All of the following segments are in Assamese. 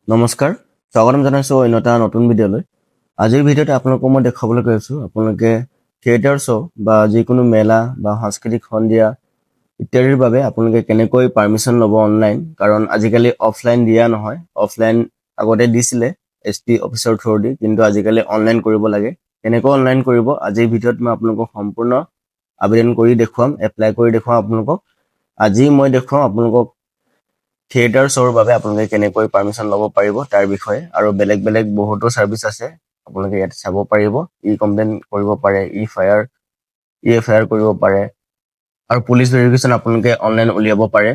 নমস্কাৰ স্বাগতম জনাইছো অন্য এটা নতুন ভিডিঅ'লৈ আজিৰ ভিডিঅ'ত আপোনালোকক মই দেখাবলৈ গৈ আছো আপোনালোকে থিয়েটাৰ শ্ব' বা যিকোনো মেলা বা সাংস্কৃতিক সন্ধিয়া ইত্যাদিৰ বাবে আপোনালোকে কেনেকৈ পাৰমিশ্যন ল'ব অনলাইন কাৰণ আজিকালি অফলাইন দিয়া নহয় অফলাইন আগতে দিছিলে এছপি অফিচৰ থ্ৰুদি কিন্তু আজিকালি অনলাইন কৰিব লাগে কেনেকৈ অনলাইন কৰিব আজিৰ ভিডিঅ'ত মই আপোনালোকক সম্পূৰ্ণ আবেদন কৰি দেখুৱাম এপ্লাই কৰি দেখুৱাম আপোনালোকক আজি মই দেখুৱাম আপোনালোকক থিয়েটাৰ শ্ব'ৰ বাবে আপোনালোকে কেনেকৈ পাৰমিশ্যন ল'ব পাৰিব তাৰ বিষয়ে আৰু বেলেগ বেলেগ বহুতো ছাৰ্ভিচ আছে আপোনালোকে ইয়াত চাব পাৰিব কমপ্লেইন কৰিব পাৰে এফআইআৰ কৰিব পাৰে আৰু পুলিচ ভেৰিফিকেশ্যন আপোনালোকে অনলাইন উলিয়াব পাৰে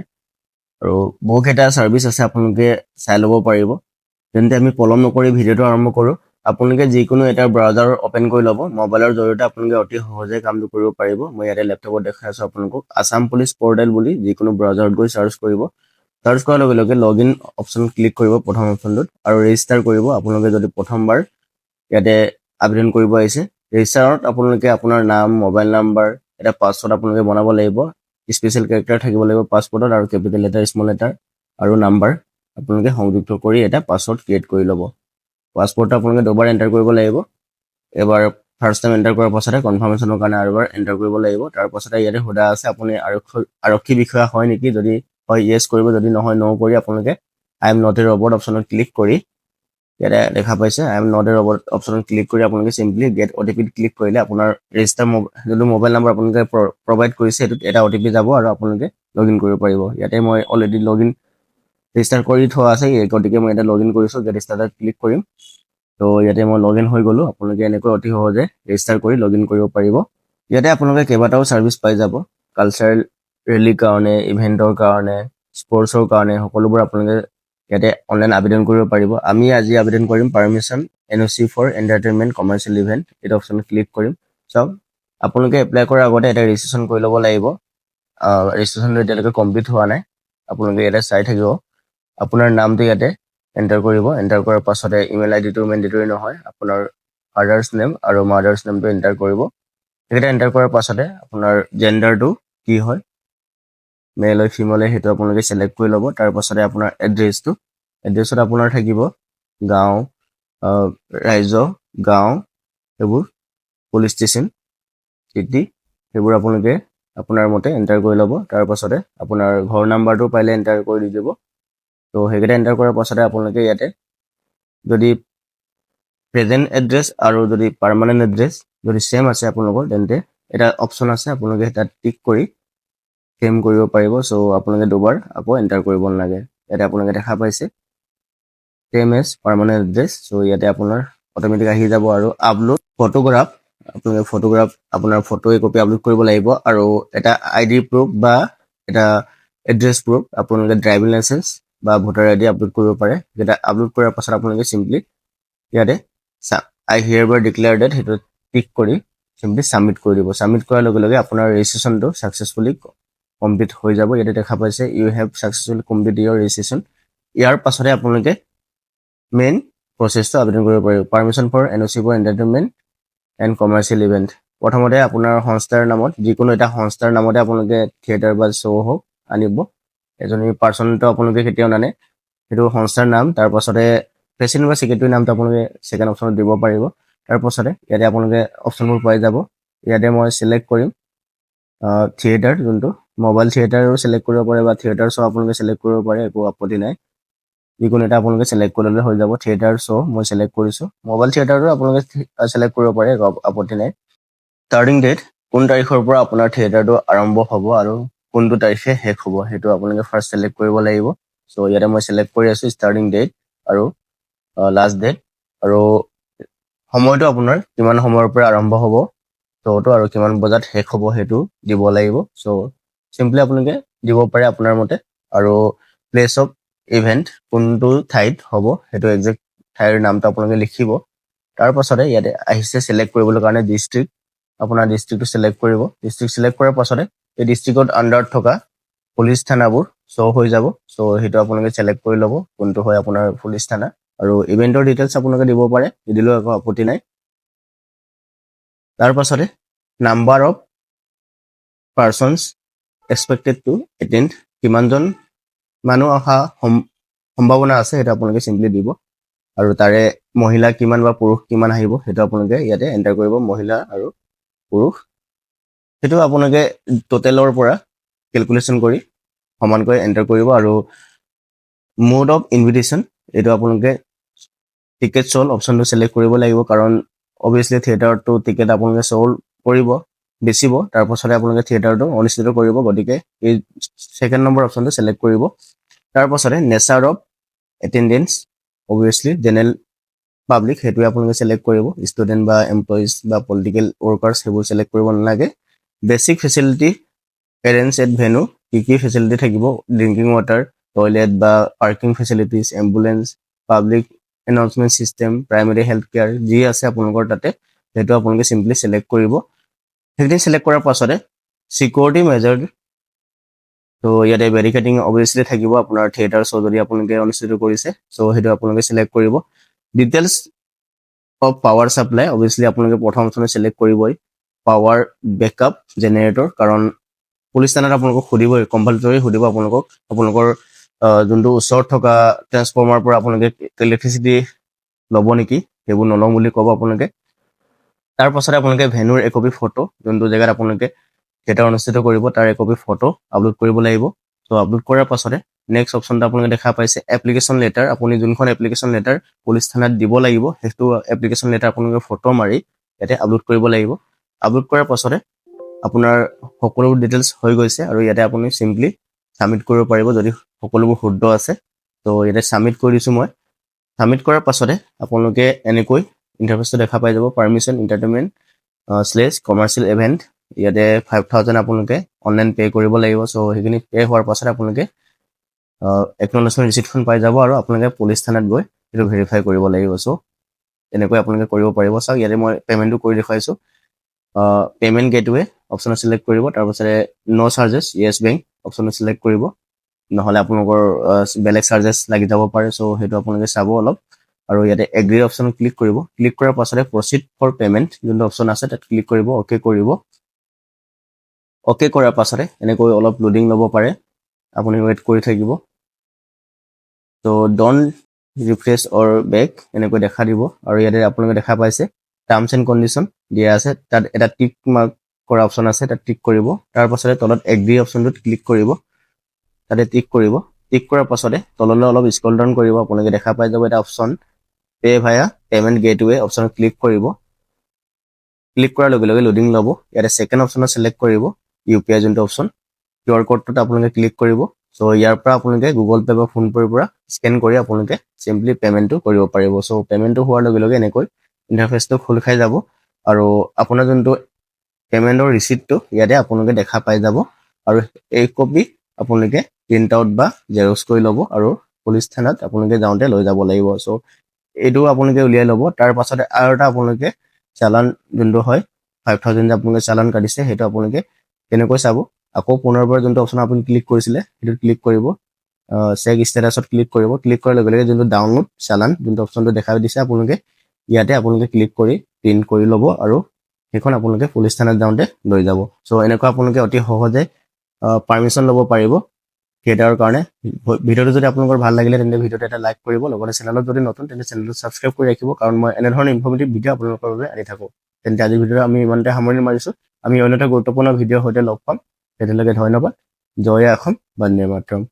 আৰু বহুকেইটা ছাৰ্ভিচ আছে আপোনালোকে চাই ল'ব পাৰিব তেন্তে আমি পলম নকৰি ভিডিঅ'টো আৰম্ভ কৰোঁ আপোনালোকে যিকোনো এটা ব্ৰাউজাৰ অ'পেন কৰি ল'ব মোবাইলৰ জৰিয়তে আপোনালোকে অতি সহজে কামটো কৰিব পাৰিব মই ইয়াতে লেপটপত দেখাই আছোঁ আপোনালোকক আছাম পুলিচ পৰ্টেল বুলি যিকোনো ব্ৰাউজাৰত গৈ চাৰ্চ কৰিব চাৰ্চ কৰাৰ লগে লগে লগ ইন অপশ্যন ক্লিক কৰিব প্ৰথম অপশ্যনটোত আৰু ৰেজিষ্টাৰ কৰিব আপোনালোকে যদি প্ৰথমবাৰ ইয়াতে আবেদন কৰিব আহিছে ৰেজিষ্টাৰত আপোনালোকে আপোনাৰ নাম মোবাইল নাম্বাৰ এটা পাছৱৰ্ড আপোনালোকে বনাব লাগিব স্পেচিয়েল কেৰেক্টাৰ থাকিব লাগিব পাছৱৰ্ডত আৰু কেপিটেল লেটাৰ স্মল লেটাৰ আৰু নাম্বাৰ আপোনালোকে সংযুক্ত কৰি এটা পাছৱৰ্ড ক্ৰিয়েট কৰি ল'ব পাছৱৰ্ডটো আপোনালোকে দুবাৰ এণ্টাৰ কৰিব লাগিব এবাৰ ফাৰ্ষ্ট টাইম এণ্টাৰ কৰাৰ পাছতে কনফাৰ্মেশ্যনৰ কাৰণে আৰু এবাৰ এণ্টাৰ কৰিব লাগিব তাৰ পাছতে ইয়াতে সোধা আছে আপুনি আৰক্ষী বিষয়া হয় নেকি যদি হয় ইয়েছ কৰিব যদি নহয় ন' কৰি আপোনালোকে I am not a robot অপশ্যনত ক্লিক কৰি ইয়াতে দেখা পাইছে I am not a robot অপশ্যনত ক্লিক কৰি আপোনালোকে চিম্পলি গেট অ'টিপিত ক্লিক কৰিলে আপোনাৰ ৰেজিষ্টাৰ যোনটো মোবাইল নাম্বাৰ আপোনালোকে প্ৰভাইড কৰিছে সেইটোত এটা অ'টিপি যাব আৰু আপোনালোকে লগ ইন কৰিব পাৰিব ইয়াতে মই অলৰেডি লগ ইন ৰেজিষ্টাৰ কৰি থোৱা আছে গতিকে মই ইয়াতে লগ ইন কৰিছোঁ গেট ষ্টাৰ্টত ক্লিক কৰিম তো ইয়াতে মই লগ ইন হৈ গ'লোঁ আপোনালোকে এনেকৈ অতি সহজে ৰেজিষ্টাৰ কৰি লগ ইন কৰিব পাৰিব ইয়াতে আপোনালোকে কেইবাটাও ছাৰ্ভিচ পাই যাব কালচাৰেল ৰেলীৰ কাৰণে ইভেণ্টৰ কাৰণে স্পৰ্টছৰ কাৰণে সকলোবোৰ আপোনালোকে ইয়াতে অনলাইন আবেদন কৰিব পাৰিব আমি আজি আবেদন কৰিম permission NOC for entertainment commercial event এইটো অপশ্যনত ক্লিক কৰিম চাওক আপোনালোকে এপ্লাই কৰাৰ আগতে এটা ৰেজিষ্ট্ৰেশ্যন কৰি ল'ব লাগিব ৰেজিষ্ট্ৰেশ্যনটো এতিয়ালৈকে কমপ্লিট হোৱা নাই আপোনালোকে ইয়াতে চাই থাকিব আপোনাৰ নামটো ইয়াতে এণ্টাৰ কৰিব এণ্টাৰ কৰাৰ পাছতে ইমেইল আইডিটো মেণ্ডেটৰী নহয় আপোনাৰ ফাদাৰ্ছ নেম আৰু মাদাৰ্ছ নেমটো এণ্টাৰ কৰিব সেইকেইটা এণ্টাৰ কৰাৰ পাছতে আপোনাৰ জেণ্ডাৰটো কি হয় মেল হয় ফিমেল হয় সেইটো আপোনালোকে চিলেক্ট কৰি ল'ব তাৰ পাছতে আপোনাৰ এড্ৰেছত আপোনাৰ থাকিব গাঁও ৰাজ্য গাঁও সেইবোৰ পুলিচ ষ্টেচন চিটি সেইবোৰ আপোনালোকে আপোনাৰ মতে এণ্টাৰ কৰি ল'ব তাৰ পাছতে আপোনাৰ ঘৰ নাম্বাৰটো পাৰিলে এণ্টাৰ কৰি দি দিব তো সেইকেইটা এণ্টাৰ কৰাৰ পাছতে আপোনালোকে ইয়াতে যদি প্ৰেজেণ্ট এড্ৰেছ আৰু যদি পাৰ্মানেণ্ট এড্ৰেছ যদি ছেম আছে আপোনালোকৰ তেন্তে এটা অপশ্যন আছে আপোনালোকে তাত টিক কৰি ক্লেইম কৰিব পাৰিব চ' আপোনালোকে দুবাৰ আকৌ এণ্টাৰ কৰিব নালাগে ইয়াতে আপোনালোকে দেখা পাইছে ছেম এজ পাৰ্মানেণ্ট এড্ৰেছ চ' ইয়াতে আপোনাৰ অট'মেটিক আহি যাব আৰু আপলোড ফটোগ্ৰাফ আপোনালোকে আপোনাৰ ফটো একপি আপলোড কৰিব লাগিব আৰু এটা ID প্ৰুফ বা এটা এড্ৰেছ প্ৰুফ আপোনালোকে ড্ৰাইভিং লাইচেঞ্চ বা ভোটাৰ ID আপলোড কৰিব পাৰে যেটা আপলোড কৰাৰ পাছত আপোনালোকে চিম্পলি ইয়াতে আই হিয়াৰ বাই ডিক্লেয়াৰ ডেট সেইটো টিক কৰি চিম্পলি ছাবমিট কৰি দিব ছাবমিট কৰাৰ লগে লগে আপোনাৰ ৰেজিষ্ট্ৰেশ্যনটো ছাকচেছফুলি কমপ্লিট হৈ যাব ইয়াতে দেখা পাইছে you have successfully complete your registration ইয়াৰ পাছতে আপোনালোকে মেইন প্ৰচেছটো আবেদন কৰিব পাৰিব permission for NOC for entertainment and commercial event প্ৰথমতে আপোনাৰ সংস্থাৰ নামত যিকোনো এটা সংস্থাৰ নামতে আপোনালোকে থিয়েটাৰ বা শ্ব' হওক আনিব এজনী পাৰ্চনটো আপোনালোকে কেতিয়াও নানে সেইটো সংস্থাৰ নাম তাৰ পাছতে প্ৰেচিডেণ্ট বা ছেক্ৰেটাৰীৰ নামটো আপোনালোকে ছেকেণ্ড অপশ্যনত দিব পাৰিব তাৰ পাছতে ইয়াতে আপোনালোকে অপশ্যনবোৰ পাই যাব ইয়াতে মই চিলেক্ট কৰিম থিয়েটাৰ যোনটো মোবাইল থিয়েটাৰো চিলেক্ট কৰিব পাৰে বা থিয়েটাৰ শ্ব' আপোনালোকে চিলেক্ট কৰিব পাৰে একো আপত্তি নাই যিকোনো এটা আপোনালোকে চিলেক্ট কৰিলে হৈ যাব থিয়েটাৰ শ্ব' মই চিলেক্ট কৰিছোঁ মোবাইল থিয়েটাৰো আপোনালোকে চিলেক্ট কৰিব পাৰে একো আপত্তি নাই ষ্টাৰ্টিং ডেট কোন তাৰিখৰ পৰা আপোনাৰ থিয়েটাৰটো আৰম্ভ হ'ব আৰু কোনটো তাৰিখে শেষ হ'ব সেইটো আপোনালোকে ফাৰ্ষ্ট চিলেক্ট কৰিব লাগিব চ' ইয়াতে মই চিলেক্ট কৰি আছোঁ ষ্টাৰ্টিং ডেট আৰু লাষ্ট ডেট আৰু সময়টো আপোনাৰ কিমান সময়ৰ পৰা আৰম্ভ হ'ব শ্ব'টো আৰু কিমান বজাত শেষ হ'ব সেইটো দিব লাগিব চ' চিম্পলি আপোনালোকে দিব পাৰে আপোনাৰ মতে আৰু প্লেচ অফ ইভেণ্ট কোনটো ঠাইত হ'ব সেইটো একজেক্ট ঠাইৰ নামটো আপোনালোকে লিখিব তাৰ পাছতে ইয়াতে আহিছে চিলেক্ট কৰিবলৈ কাৰণে ডিষ্ট্ৰিক্ট আপোনাৰ ডিষ্ট্ৰিক্টটো চিলেক্ট কৰিব ডিষ্ট্ৰিক্ট চিলেক্ট কৰাৰ পাছতে এই ডিষ্ট্ৰিক্টত আণ্ডাৰত থকা পুলিচ থানাবোৰ শ্ব' হৈ যাব চ' সেইটো আপোনালোকে চিলেক্ট কৰি ল'ব কোনটো হয় আপোনাৰ পুলিচ থানা আৰু ইভেণ্টৰ ডিটেইলছ আপোনালোকে দিব পাৰে নিদিলেও একো আপত্তি নাই তাৰ পাছতে number of persons expected to attend কিমানজন মানুহ অহা সম্ভাৱনা আছে সেইটো আপোনালোকে চিম্পলি দিব আৰু তাৰে মহিলা কিমান বা পুৰুষ কিমান আহিব সেইটো আপোনালোকে ইয়াতে এণ্টাৰ কৰিব মহিলা আৰু পুৰুষ সেইটো আপোনালোকে টোটেলৰ পৰা কেলকুলেশ্যন কৰি সমানকৈ এণ্টাৰ কৰিব আৰু মোড অফ ইনভিটেশ্যন এইটো আপোনালোকে টিকেট চল অপশ্যনটো চিলেক্ট কৰিব লাগিব কাৰণ অবভিয়াছলি থিয়েটাৰটো টিকেট আপোনালোকে চল কৰিব বেচিব তাৰপাছতে আপোনালোকে থিয়েটাৰটো অনুষ্ঠিত কৰিব গতিকে এই ছেকেণ্ড নম্বৰ অপশ্যনটো চিলেক্ট কৰিব তাৰপাছতে nature of attendance obviously general public সেইটোৱে আপোনালোকে চিলেক্ট কৰিব ষ্টুডেণ্ট বা এমপ্লয়িজ বা পলিটিকেল ৱৰ্কাৰ্ছ সেইবোৰ চিলেক্ট কৰিব নালাগে basic facility arrange at venue কি ফেচিলিটি থাকিব ড্ৰিংকিং ৱাটাৰ টয়লেট বা parking facilities ambulance public announcement system primary health care যি আছে আপোনালোকৰ তাতে সেইটো আপোনালোকে চিম্পলি চিলেক্ট কৰিব সেইখিনি চিলেক্ট কৰাৰ পাছতে চিকিউৰিটি মেজাৰ তো ইয়াতে বেৰিকেডিং অবভিয়াছলি থাকিব আপোনাৰ থিয়েটাৰ শ্ব' যদি আপোনালোকে অনুষ্ঠিত কৰিছে চ' সেইটো আপোনালোকে চিলেক্ট কৰিব details of power supply obviously আপোনালোকে প্ৰথম অপশ্যনে চিলেক্ট কৰিবই পাৱাৰ বেকআপ জেনেৰেটৰ কাৰণ পুলিচ থানাত আপোনালোকক সুধিবই কম্পালচৰি সুধিব আপোনালোকৰ যোনটো ওচৰত থকা ট্ৰেন্সফৰ্মাৰ পৰা আপোনালোকে ইলেক্ট্ৰিচিটি ল'ব নেকি সেইবোৰ নলওঁ বুলি ক'ব আপোনালোকে তাৰ পাছতে আপোনালোকে ভেনুৰ একপি ফটো যোনটো জেগাত আপোনালোকে থিয়েটাৰ অনুষ্ঠিত কৰিব তাৰ একপি ফটো আপলোড কৰিব লাগিব চ' আপলোড কৰাৰ পাছতে নেক্সট অপশ্যনটো আপোনালোকে দেখা পাইছে এপ্লিকেশ্যন লেটাৰ আপুনি যোনখন এপ্লিকেশ্যন লেটাৰ পুলিচ থানাত দিব লাগিব সেইটো এপ্লিকেশ্যন লেটাৰ আপোনালোকে ফটো মাৰি ইয়াতে আপলোড কৰিব লাগিব আপলোড কৰাৰ পাছতে আপোনাৰ সকলো ডিটেইলছ হৈ গৈছে আৰু ইয়াতে আপুনি চিম্পলি ছাবমিট কৰিব পাৰিব যদি সকলোবোৰ শুদ্ধ আছে তো ইয়াতে ছাবমিট কৰি দিছোঁ মই ছাবমিট কৰাৰ পাছতে আপোনালোকে এনেকৈ ইণ্টাৰফেচটো দেখা পাই যাব পাৰ্মিশ্যন এণ্টাৰটেইনমেণ্ট / কমাৰ্চিয়েল ইভেণ্ট ইয়াতে 5,000 আপোনালোকে অনলাইন পে' কৰিব লাগিব চ' সেইখিনি পে' হোৱাৰ পাছতে আপোনালোকে একনলেজমেণ্ট ৰিচিপ্টখন পাই যাব আৰু আপোনালোকে পুলিচ থানাত গৈ সেইটো ভেৰিফাই কৰিব লাগিব চ' এনেকৈ আপোনালোকে কৰিব পাৰিব চাওক ইয়াতে মই পে'মেণ্টটো কৰি দেখুৱাইছোঁ পে'মেণ্ট গেটৱে অপশ্যনত চিলেক্ট কৰিব তাৰপাছতে ন' চাৰ্জেছ য়েছ বেংক অপশ্যনত চিলেক্ট কৰিব নহ'লে আপোনালোকৰ বেলেগ চাৰ্জেছ লাগি যাব পাৰে চ' সেইটো আপোনালোকে চাব অলপ আৰু ইয়াতে এগ্ৰি অপশ্যন ক্লিক কৰিব ক্লিক কৰাৰ পাছতে প্ৰচিড ফৰ পে'মেণ্ট যোনটো অপশ্যন আছে তাত ক্লিক কৰিব অ'কে কৰিব অ'কে কৰাৰ পাছতে এনেকৈ অলপ লোডিং ল'ব পাৰে আপুনি ৱেইট কৰি থাকিব ত' ডণ্ট ৰিফ্ৰেছ অৰ বেক এনেকৈ দেখা দিব আৰু ইয়াতে আপোনালোকে দেখা পাইছে টাৰ্মছ এণ্ড কণ্ডিশ্যন দিয়া আছে তাত এটা টিক মাৰ্ক কৰা অপশ্যন আছে তাত টিক কৰিব তাৰ পাছতে তলত এগ্ৰি অপশ্যনটোত ক্লিক কৰিব তাতে টিক কৰিব টিক কৰাৰ পাছতে তললৈ অলপ স্ক্ৰল ডাউন কৰিব আপোনালোকে দেখা পাই যাব এটা option pay via payment gateway অপশ্যনত ক্লিক কৰিব ক্লিক কৰাৰ লগে লগে লোডিং ল'ব ইয়াতে ছেকেণ্ড অপশ্যনত চিলেক্ট কৰিব UPI যোনটো অপশ্যন QR ক'ডটোত আপোনালোকে ক্লিক কৰিব চ' ইয়াৰ পৰা আপোনালোকে গুগল পে' বা ফোনপে'ৰ পৰা স্কেন কৰি আপোনালোকে চিম্পলি পে'মেণ্টটো কৰিব পাৰিব চ' পে'মেণ্টটো হোৱাৰ লগে লগে এনেকৈ ইণ্টাৰফেচটো খোল খাই যাব আৰু আপোনাৰ যোনটো পে'মেণ্টৰ ৰিচিপ্টটো ইয়াতে আপোনালোকে দেখা পাই যাব আৰু এই কপি আপোনালোকে প্ৰিণ্ট আউট বা জেৰক্স কৰি ল'ব আৰু পুলিচ থানাত আপোনালোকে যাওঁতে লৈ যাব লাগিব চ' এইটো আপোনালোকে উলিয়াই ল'ব তাৰ পাছতে আৰু এটা আপোনালোকে চালান যোনটো হয় 5,000 যে আপোনালোকে চালান কাটিছে সেইটো আপোনালোকে তেনেকৈ চাব আকৌ পুনৰবাৰ যোনটো অপশ্যন আপুনি ক্লিক কৰিছিলে সেইটোত ক্লিক কৰিব চেক ষ্টেটাছত ক্লিক কৰিব ক্লিক কৰাৰ লগে লগে যোনটো ডাউনলোড চালান যোনটো অপশ্যনটো দেখাই দিছে আপোনালোকে ইয়াতে আপোনালোকে ক্লিক কৰি প্ৰিণ্ট কৰি ল'ব আৰু সেইখন আপোনালোকে পুলিচ থানাত যাওঁতে লৈ যাব চ' এনেকুৱা আপোনালোকে অতি সহজে পাৰ্মিশ্যন ল'ব পাৰিব থিয়েটাৰৰ কাৰণে ভিডিঅ'টো যদি আপোনালোকৰ ভাল লাগিলে তেন্তে ভিডিঅ'টো এটা লাইক কৰিব লগতে চেনেলত যদি নতুন তেন্তে চেনেলটো ছাবস্ক্ৰাইব কৰি ৰাখিব কাৰণ মই এনেধৰণৰ ইনফৰ্মেটিভ ভিডিঅ' আপোনালোকৰ বাবে আনি থাকোঁ তেন্তে আজিৰ ভিডিঅ'টো আমি ইমানতে সামৰণি মাৰিছোঁ আমি অন্য এটা গুৰুত্বপূৰ্ণ ভিডিঅ'ৰ সৈতে লগ পাম তেতিয়ালৈকে ধন্যবাদ জয় অসম বন্দে মাতৰম